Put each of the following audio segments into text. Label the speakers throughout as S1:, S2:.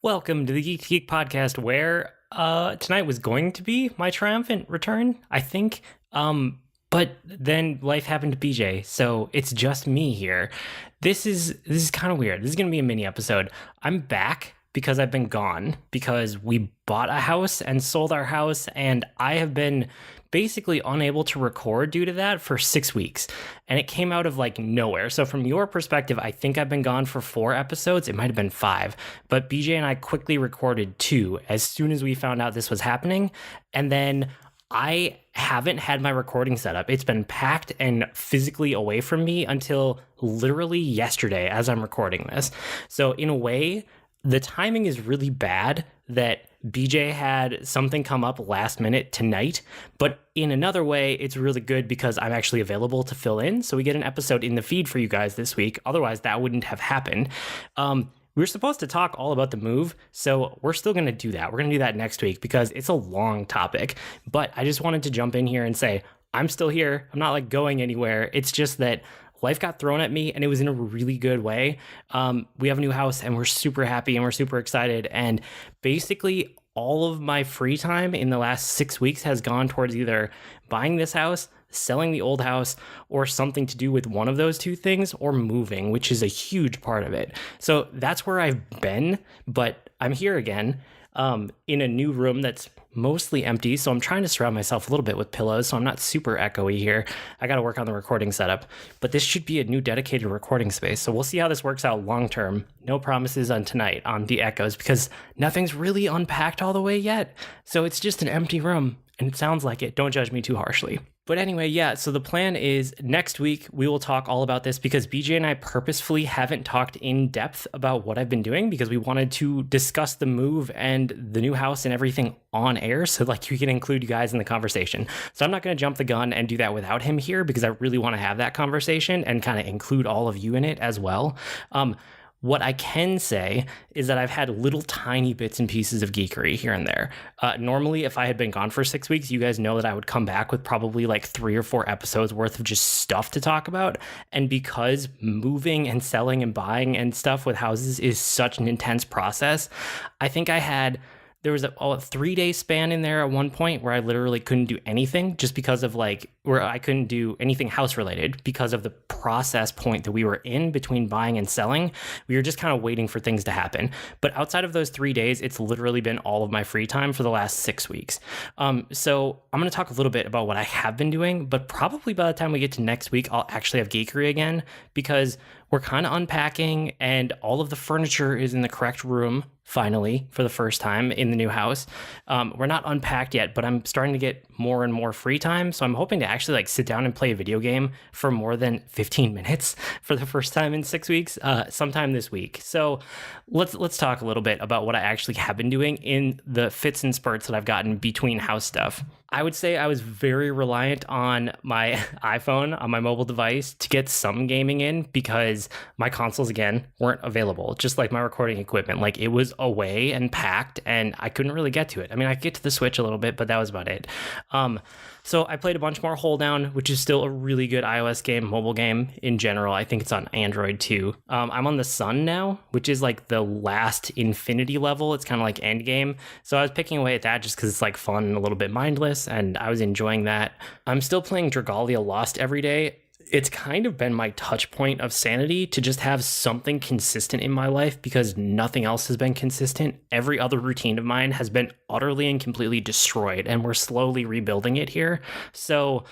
S1: Welcome to the Geek podcast, where tonight was going to be my triumphant return, I think. But then life happened to BJ, so it's just me here. This is kind of weird. This is going to be a mini episode. I'm back because I've been gone, because we bought a house and sold our house, and I have been basically unable to record due to that for 6 weeks. And it came out of like nowhere. So from your perspective, I think I've been gone for 4 episodes. It might have been 5, but BJ and I quickly recorded 2 as soon as we found out this was happening. And then I haven't had my recording set up. It's been packed and physically away from me until literally yesterday as I'm recording this. So in a way, the timing is really bad that BJ had something come up last minute tonight, but in another way, it's really good because I'm actually available to fill in. So we get an episode in the feed for you guys this week. Otherwise, that wouldn't have happened. We were supposed to talk all about the move, so we're still going to do that. We're going to do that next week because it's a long topic. But I just wanted to jump in here and say, I'm still here. I'm not like going anywhere. It's just that life got thrown at me, and it was in a really good way. We have a new house, and we're super happy, and we're super excited. And basically, all of my free time in the last 6 weeks has gone towards either buying this house, selling the old house, or something to do with one of those 2 things, or moving, which is a huge part of it. So that's where I've been, but I'm here again in a new room that's mostly empty. So I'm trying to surround myself a little bit with pillows, so I'm not super echoey here. I got to work on the recording setup, but this should be a new dedicated recording space. So we'll see how this works out long term. No promises on tonight on the echoes because nothing's really unpacked all the way yet. So it's just an empty room, and it sounds like it. Don't judge me too harshly. But anyway, yeah, so the plan is next week we will talk all about this because BJ and I purposefully haven't talked in depth about what I've been doing because we wanted to discuss the move and the new house and everything on air, so like we can include you guys in the conversation. So I'm not going to jump the gun and do that without him here because I really want to have that conversation and kind of include all of you in it as well. What I can say is that I've had little tiny bits and pieces of geekery here and there. Normally, if I had been gone for 6 weeks, you guys know that I would come back with probably like 3 or 4 episodes worth of just stuff to talk about. And because moving and selling and buying and stuff with houses is such an intense process, I think there was a 3-day span in there at one point where I literally couldn't do anything just because of where I couldn't do anything house related because of the process point that we were in between buying and selling. We were just kind of waiting for things to happen. But outside of those 3 days, it's literally been all of my free time for the last 6 weeks. So I'm going to talk a little bit about what I have been doing, but probably by the time we get to next week, I'll actually have geekery again because we're kind of unpacking and all of the furniture is in the correct room, finally, for the first time in the new house. We're not unpacked yet, but I'm starting to get more and more free time. So I'm hoping to actually sit down and play a video game for more than 15 minutes for the first time in 6 weeks, sometime this week. So let's talk a little bit about what I actually have been doing in the fits and spurts that I've gotten between house stuff. I would say I was very reliant on my iPhone, on my mobile device, to get some gaming in because my consoles, again, weren't available, just like my recording equipment. Like, it was away and packed, and I couldn't really get to it. I mean, I could get to the Switch a little bit, but that was about it. So I played a bunch more Hold Down, which is still a really good iOS game, mobile game in general. I think it's on Android too. I'm on the Sun now, which is like the last Infinity level. It's kind of like Endgame. So I was picking away at that just because it's like fun and a little bit mindless, and I was enjoying that. I'm still playing Dragalia Lost every day. It's kind of been my touch point of sanity to just have something consistent in my life because nothing else has been consistent. Every other routine of mine has been utterly and completely destroyed, and we're slowly rebuilding it here. So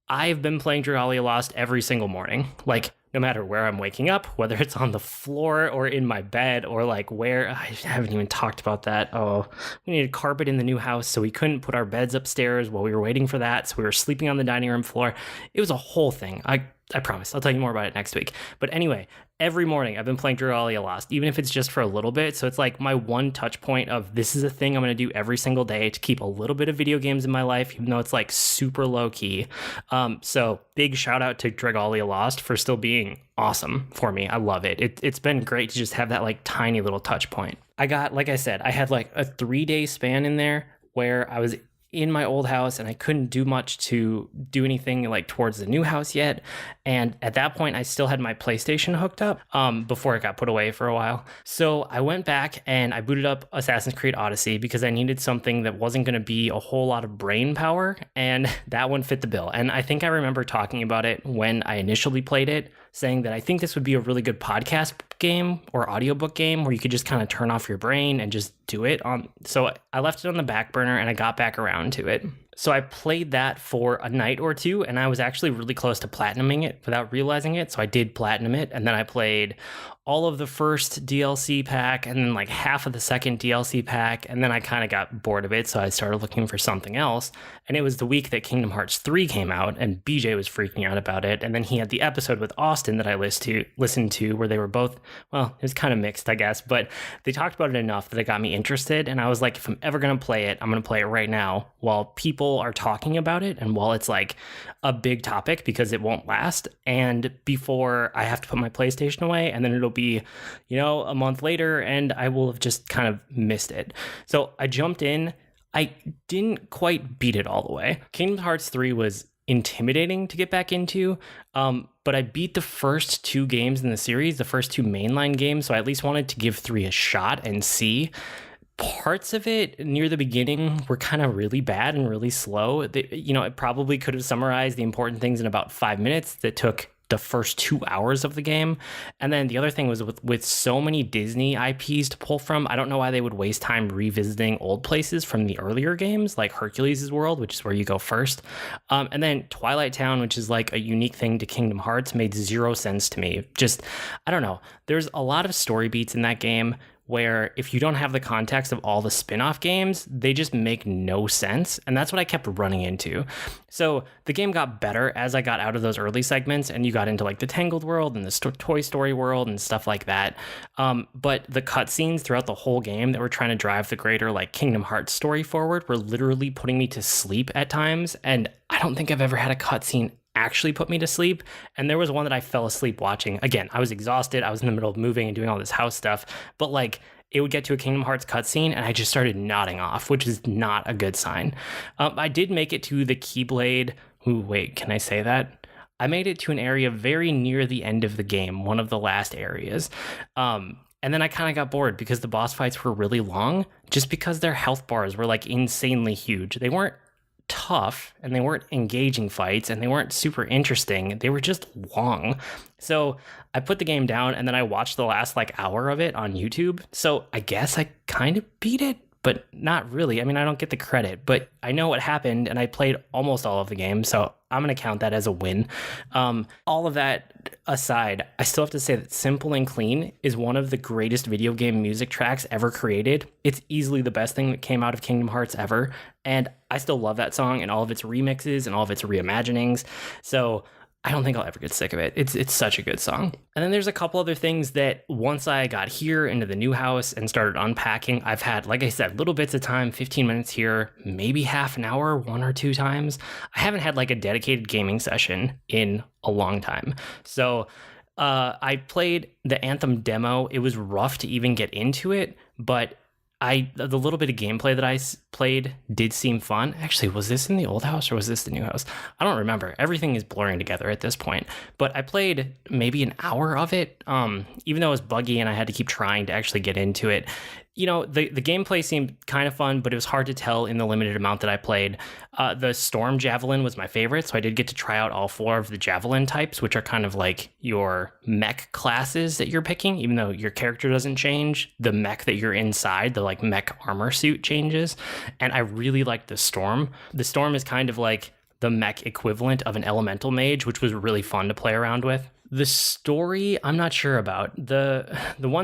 S1: I've been playing Dragalia Lost every single morning, like no matter where I'm waking up, whether it's on the floor or in my bed or where. I haven't even talked about that. Oh, we needed carpet in the new house, so we couldn't put our beds upstairs while we were waiting for that. So we were sleeping on the dining room floor. It was a whole thing. I promise. I'll tell you more about it next week. But anyway, every morning I've been playing Dragalia Lost, even if it's just for a little bit. So it's like my one touch point of this is a thing I'm going to do every single day to keep a little bit of video games in my life, even though it's super low key. So big shout out to Dragalia Lost for still being awesome for me. I love it. It's been great to just have that tiny little touch point. I got, like I said, I had a 3-day span in there where I was in my old house and I couldn't do much to do anything like towards the new house yet. And at that point, I still had my PlayStation hooked up before it got put away for a while. So I went back and I booted up Assassin's Creed Odyssey because I needed something that wasn't going to be a whole lot of brain power. And that one fit the bill. And I think I remember talking about it when I initially played it, saying that I think this would be a really good podcast game or audiobook game where you could just kind of turn off your brain and just do it on. So I left it on the back burner and I got back around to it. So I played that for a night or two and I was actually really close to platinuming it without realizing it. So I did platinum it, and then I played all of the first DLC pack and then like half of the second DLC pack, and then I kind of got bored of it, so I started looking for something else. And it was the week that Kingdom Hearts 3 came out and BJ was freaking out about it, and then he had the episode with Austin that I listened to where they were both, well, it was kind of mixed, I guess, but they talked about it enough that it got me interested, and I was like, if I'm ever going to play it, I'm going to play it right now while people are talking about it and while it's like a big topic, because it won't last, and before I have to put my PlayStation away, and then it'll be, a month later and I will have just kind of missed it. So I jumped in. I didn't quite beat it all the way. Kingdom Hearts 3 was intimidating to get back into, but I beat the first two games in the series, the first two mainline games, so I at least wanted to give 3 a shot and see. Parts of it near the beginning were kind of really bad and really slow. It probably could have summarized the important things in about 5 minutes that took the first 2 hours of the game. And then the other thing was with so many Disney IPs to pull from, I don't know why they would waste time revisiting old places from the earlier games, like Hercules' World, which is where you go first. And then Twilight Town, which is like a unique thing to Kingdom Hearts, made zero sense to me. Just, I don't know. There's a lot of story beats in that game where if you don't have the context of all the spin-off games, they just make no sense. And that's what I kept running into. So the game got better as I got out of those early segments and you got into like the Tangled world and the Toy Story world and stuff like that. But the cutscenes throughout the whole game that were trying to drive the greater like Kingdom Hearts story forward were literally putting me to sleep at times. And I don't think I've ever had a cutscene actually put me to sleep. And there was one that I fell asleep watching. Again, I was exhausted. I was in the middle of moving and doing all this house stuff, but like it would get to a Kingdom Hearts cutscene and I just started nodding off, which is not a good sign. I did make it to the Keyblade. Ooh, wait, can I say that? I made it to an area very near the end of the game, one of the last areas. And then I kind of got bored because the boss fights were really long, just because their health bars were like insanely huge. They weren't tough and they weren't engaging fights and they weren't super interesting. They were just long. So I put the game down and then I watched the last like hour of it on YouTube. So I guess I kind of beat it, but not really. I mean, I don't get the credit, but I know what happened and I played almost all of the game. So I'm going to count that as a win. All of that aside, I still have to say that Simple and Clean is one of the greatest video game music tracks ever created. It's easily the best thing that came out of Kingdom Hearts ever. And I still love that song and all of its remixes and all of its reimaginings. So I don't think I'll ever get sick of it. It's such a good song. And then there's a couple other things that once I got here into the new house and started unpacking, I've had, like I said, little bits of time, 15 minutes here, maybe half an hour, 1 or 2 times. I haven't had like a dedicated gaming session in a long time. So I played the Anthem demo. It was rough to even get into it, but the little bit of gameplay that I played did seem fun. Actually, was this in the old house or was this the new house? I don't remember. Everything is blurring together at this point. But I played maybe an hour of it, even though it was buggy and I had to keep trying to actually get into it. The gameplay seemed kind of fun, but it was hard to tell in the limited amount that I played. The Storm Javelin was my favorite, so I did get to try out all 4 of the Javelin types, which are kind of like your mech classes that you're picking, even though your character doesn't change. The mech that you're inside, the like mech armor suit changes, and I really liked the Storm. The Storm is kind of like the mech equivalent of an elemental mage, which was really fun to play around with. The story, I'm not sure about. The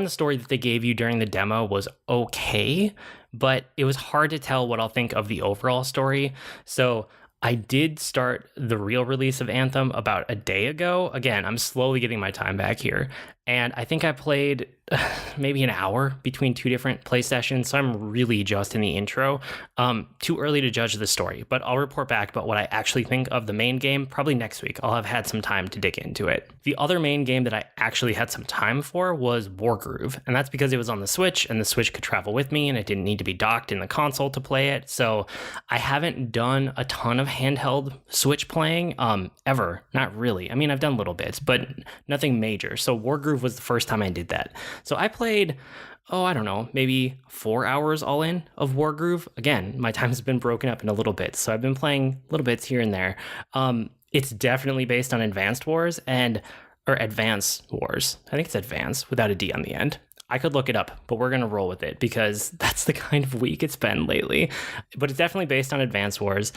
S1: story that they gave you during the demo was okay, but it was hard to tell what I'll think of the overall story. So I did start the real release of Anthem about a day ago. Again, I'm slowly getting my time back here. And I think I played maybe an hour between 2 different play sessions. So I'm really just in the intro. Too early to judge the story, but I'll report back about what I actually think of the main game probably next week. I'll have had some time to dig into it. The other main game that I actually had some time for was Wargroove, and that's because it was on the Switch and the Switch could travel with me and it didn't need to be docked in the console to play it. So I haven't done a ton of handheld Switch playing ever. Not really. I mean, I've done little bits, but nothing major. So Wargroove was the first time I did that. So I played, I don't know, maybe 4 hours all in of Wargroove. Again, my time has been broken up into little bits, so I've been playing little bits here and there. It's definitely based on Advanced Wars or Advance Wars. I think it's Advance without a D on the end. I could look it up, but we're going to roll with it because that's the kind of week it's been lately. But it's definitely based on Advance Wars.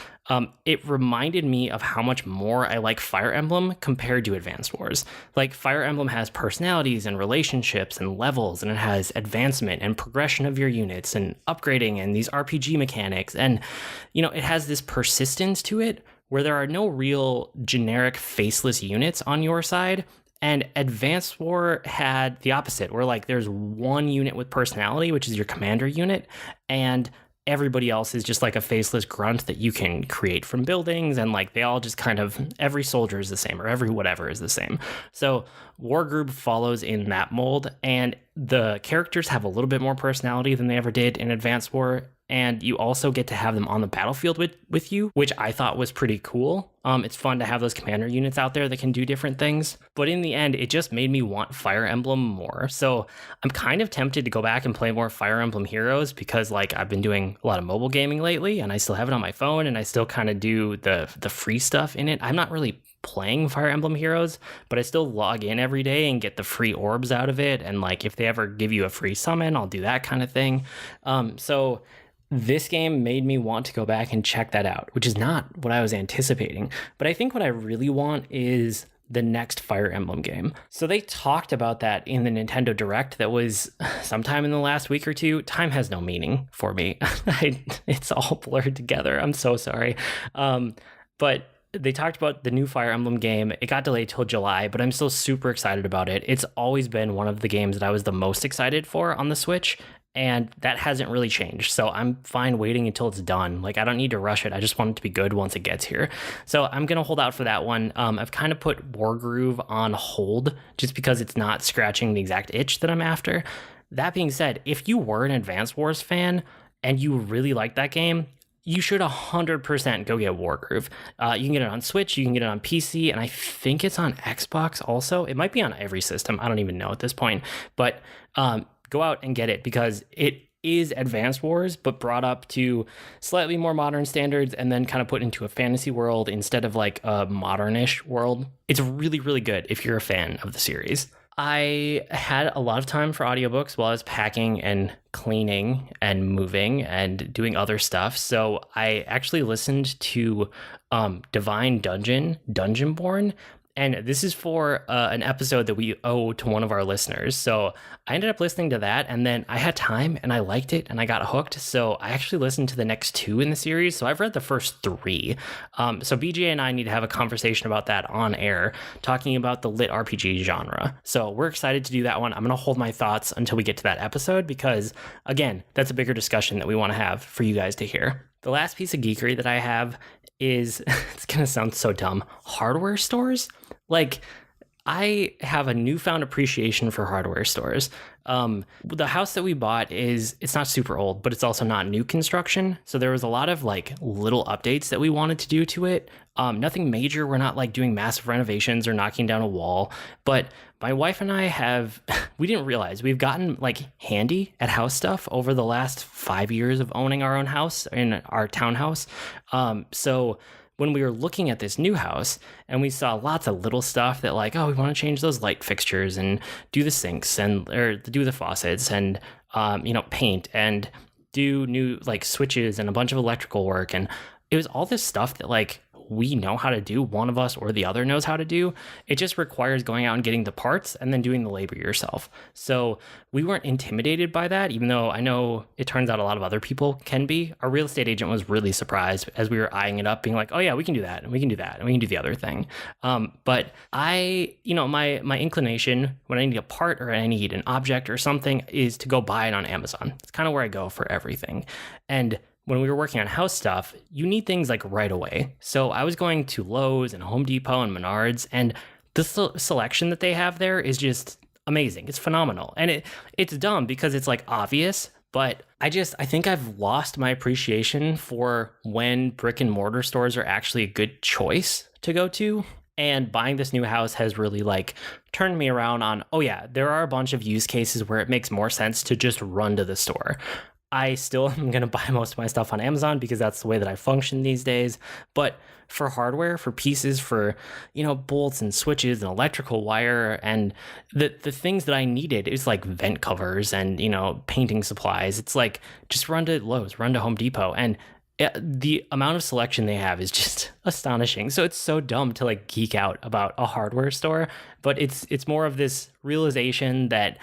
S1: It reminded me of how much more I like Fire Emblem compared to Advance Wars. Like, Fire Emblem has personalities and relationships and levels, and it has advancement and progression of your units and upgrading and these RPG mechanics. And, it has this persistence to it where there are no real generic faceless units on your side. And Advanced War had the opposite, where like there's one unit with personality, which is your commander unit, and everybody else is just like a faceless grunt that you can create from buildings, and like they all just kind of, every soldier is the same, or every whatever is the same. So Wargroove follows in that mold, and the characters have a little bit more personality than they ever did in Advanced War. And you also get to have them on the battlefield with you, which I thought was pretty cool. It's fun to have those commander units out there that can do different things. But in the end, it just made me want Fire Emblem more. So I'm kind of tempted to go back and play more Fire Emblem Heroes because like I've been doing a lot of mobile gaming lately and I still have it on my phone and I still kind of do the free stuff in it. I'm not really playing Fire Emblem Heroes, but I still log in every day and get the free orbs out of it. And like if they ever give you a free summon, I'll do that kind of thing. So this game made me want to go back and check that out, which is not what I was anticipating. But I think what I really want is the next Fire Emblem game. So they talked about that in the Nintendo Direct that was sometime in the last week or two. Time has no meaning for me. It's all blurred together. I'm so sorry. But they talked about the new Fire Emblem game. It got delayed till July, but I'm still super excited about it. It's always been one of the games that I was the most excited for on the Switch. And that hasn't really changed. So I'm fine waiting until it's done. Like, I don't need to rush it. I just want it to be good once it gets here. So I'm going to hold out for that one. I've kind of put Wargroove on hold just because it's not scratching the exact itch that I'm after. That being said, if you were an Advance Wars fan and you really like that game, you should 100% go get Wargroove. You can get it on Switch, you can get it on PC, and I think it's on Xbox also. It might be on every system. I don't even know at this point. But go out and get it because it is Advanced Wars, but brought up to slightly more modern standards and then kind of put into a fantasy world instead of like a modernish world. It's really, really good if you're a fan of the series. I had a lot of time for audiobooks while I was packing and cleaning and moving and doing other stuff. So I actually listened to Divine Dungeonborn. And this is for an episode that we owe to one of our listeners. So I ended up listening to that, and then I had time, and I liked it, and I got hooked. So I actually listened to the next 2 in the series. So I've read the first 3. So BJ and I need to have a conversation about that on air, talking about the lit RPG genre. So we're excited to do that one. I'm going to hold my thoughts until we get to that episode because, again, that's a bigger discussion that we want to have for you guys to hear. The last piece of geekery that I have is, it's going to sound so dumb, hardware stores. Like, I have a newfound appreciation for hardware stores. The house that we bought it's not super old, but it's also not new construction. So there was a lot of like little updates that we wanted to do to it. Nothing major. We're not like doing massive renovations or knocking down a wall. But my wife and I we didn't realize we've gotten like handy at house stuff over the last 5 years of owning our own house in our townhouse. So when we were looking at this new house and we saw lots of little stuff that like, we want to change those light fixtures and do the sinks or do the faucets and, paint and do new like switches and a bunch of electrical work. And it was all this stuff that like we know how to do, one of us or the other knows how to do. It just requires going out and getting the parts and then doing the labor yourself. So we weren't intimidated by that, even though I know it turns out a lot of other people can be. Our real estate agent was really surprised as we were eyeing it up, being like, oh yeah, we can do that, and we can do that, and we can do the other thing. But my inclination when I need a part or I need an object or something is to go buy it on Amazon. It's kind of where I go for everything. And when we were working on house stuff, you need things like right away. So I was going to Lowe's and Home Depot and Menards, and the selection that they have there is just amazing. It's phenomenal. And it's dumb because it's like obvious, but I think I've lost my appreciation for when brick and mortar stores are actually a good choice to go to. And buying this new house has really like turned me around on, oh yeah, there are a bunch of use cases where it makes more sense to just run to the store. I still am going to buy most of my stuff on Amazon because that's the way that I function these days. But for hardware, for pieces, for, bolts and switches and electrical wire and the things that I needed, is like vent covers and, painting supplies. It's like, just run to Lowe's, run to Home Depot. And the amount of selection they have is just astonishing. So it's so dumb to like geek out about a hardware store, but it's more of this realization that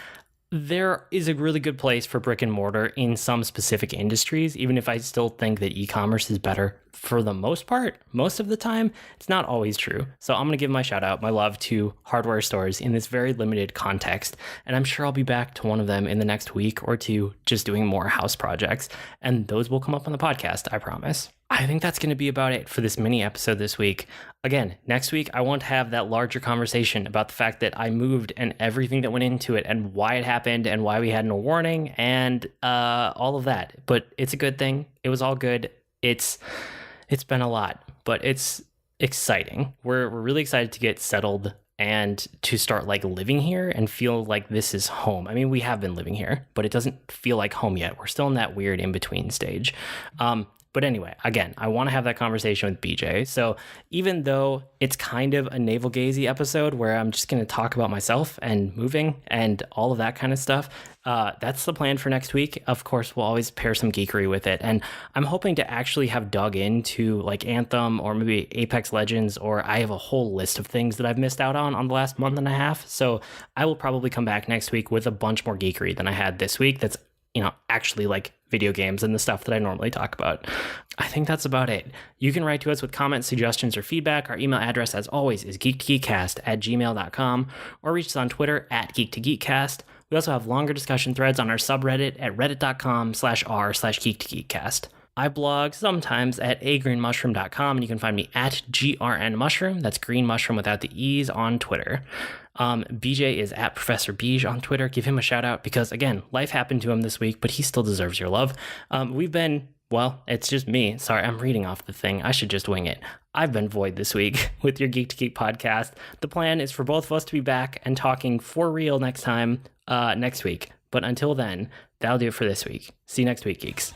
S1: there is a really good place for brick and mortar in some specific industries, even if I still think that e-commerce is better for the most part. Most of the time, it's not always true. So I'm going to give my shout out, my love to hardware stores in this very limited context. And I'm sure I'll be back to one of them in the next week or two, just doing more house projects. And those will come up on the podcast, I promise. I think that's going to be about it for this mini episode this week. Again, next week, I want to have that larger conversation about the fact that I moved and everything that went into it and why it happened and why we had no warning and all of that. But it's a good thing. It was all good. It's been a lot, but it's exciting. We're really excited to get settled and to start like living here and feel like this is home. I mean, we have been living here, but it doesn't feel like home yet. We're still in that weird in-between stage. But anyway, again, I want to have that conversation with BJ. So even though it's kind of a navel-gazy episode where I'm just going to talk about myself and moving and all of that kind of stuff, that's the plan for next week. Of course, we'll always pair some geekery with it. And I'm hoping to actually have dug into like Anthem or maybe Apex Legends, or I have a whole list of things that I've missed out on the last month and a half. So I will probably come back next week with a bunch more geekery than I had this week. That's actually like video games and the stuff that I normally talk about. I think that's about it. You can write to us with comments, suggestions, or feedback. Our email address, as always, is geek2geekcast@gmail.com, or reach us on Twitter @geek2geekcast. We also have longer discussion threads on our subreddit at reddit.com/r/geek2geekcast. I blog sometimes at agreenmushroom.com, and you can find me at grnmushroom. That's green mushroom without the E's on Twitter. BJ is at Professor Beej on Twitter. Give him a shout out because, again, life happened to him this week, but he still deserves your love. It's just me. Sorry, I'm reading off the thing. I should just wing it. I've been Void this week with your Geek to Geek podcast. The plan is for both of us to be back and talking for real next time, next week. But until then, that'll do it for this week. See you next week, geeks.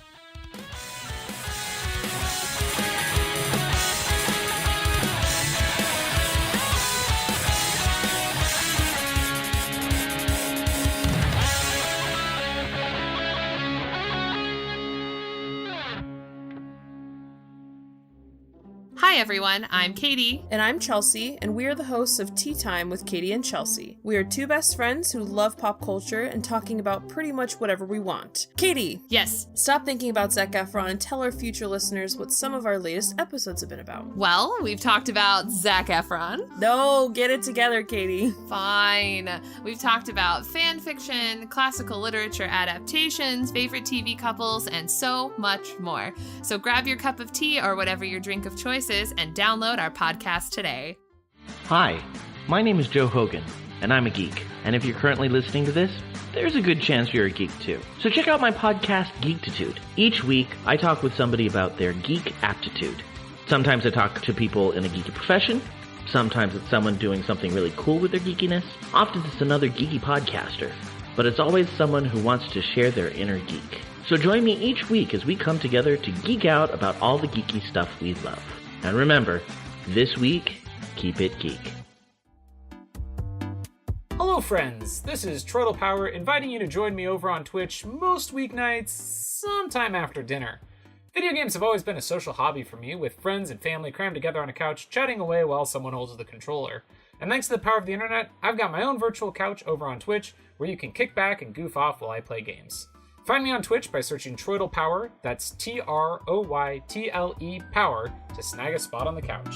S2: Hi everyone, I'm Katie.
S3: And I'm Chelsea, and we are the hosts of Tea Time with Katie and Chelsea. We are two best friends who love pop culture and talking about pretty much whatever we want. Katie!
S2: Yes?
S3: Stop thinking about Zac Efron and tell our future listeners what some of our latest episodes have been about.
S2: Well, we've talked about Zac Efron.
S3: No, get it together, Katie.
S2: Fine. We've talked about fan fiction, classical literature adaptations, favorite TV couples, and so much more. So grab your cup of tea or whatever your drink of choice is and download our podcast today.
S4: Hi, my name is Joe Hogan, and I'm a geek. And if you're currently listening to this, there's a good chance you're a geek too. So check out my podcast, Geektitude. Each week, I talk with somebody about their geek aptitude. Sometimes I talk to people in a geeky profession. Sometimes it's someone doing something really cool with their geekiness. Often it's another geeky podcaster. But it's always someone who wants to share their inner geek. So join me each week as we come together to geek out about all the geeky stuff we love. And remember, this week, keep it geek.
S5: Hello friends, this is Troidal Power inviting you to join me over on Twitch most weeknights sometime after dinner. Video games have always been a social hobby for me, with friends and family crammed together on a couch, chatting away while someone holds the controller. And thanks to the power of the internet, I've got my own virtual couch over on Twitch, where you can kick back and goof off while I play games. Find me on Twitch by searching Troytle Power, that's Troytle Power, to snag a spot on the couch.